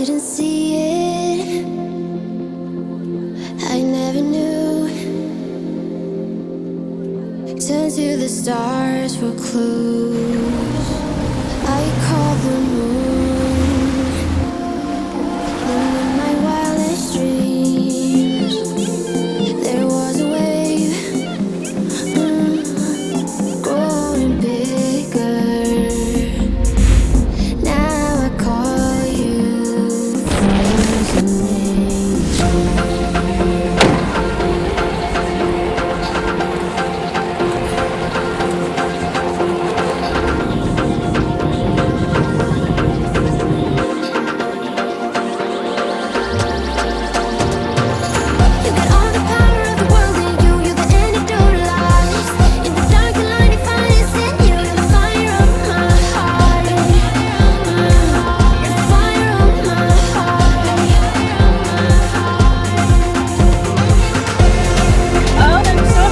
didn't see it, I never knew. Turn to the stars for clues. I call the moon, and in my wildest dreams there was a wave, growing bigger. Now I call you frozen angel. You got all the power of the world in you. You're the antidote of lies. In the dark, the light you find is in you. You're the fire of my heart. You're the fire of my heart. Oh, I'm so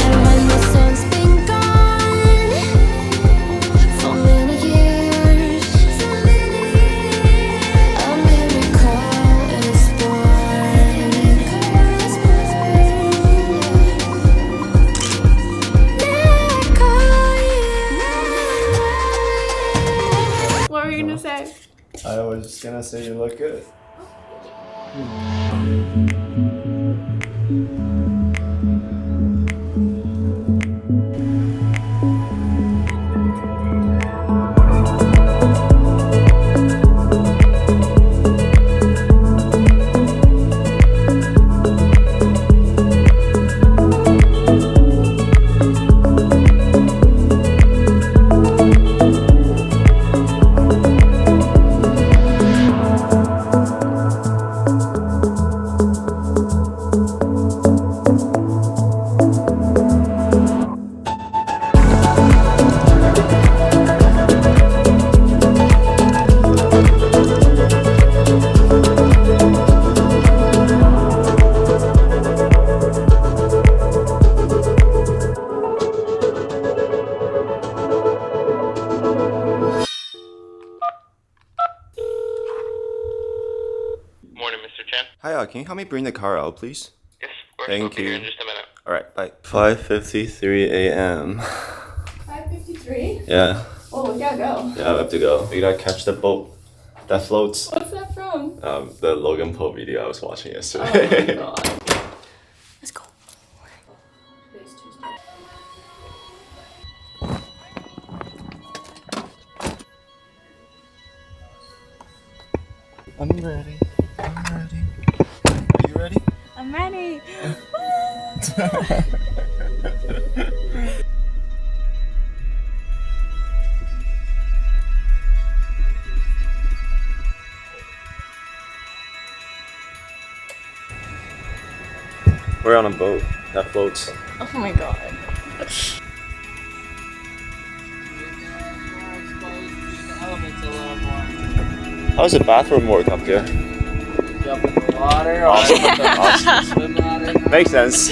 And when the sun's been gone for many years, a miracle is born. Let call you. What were you gonna say? I was just gonna say you look good. Morning, Mr. Chen. Hi, can you help me bring the car out, please? Yes, of course. Thank I'll be here you. in just a minute. Alright, bye. 5:53 a.m. 5:53? Yeah, Oh, we gotta go. yeah, I have to go. We gotta catch the boat that floats. What's that from? The Logan Paul video I was watching Oh yesterday. my god. Let's go. Today's Tuesday. I'm ready. I'm ready. Are you ready? I'm ready. We're on a boat that floats. Oh my god. How's the bathroom work up here? Jump in the water, or Awesome. put the swim ladder. Makes sense.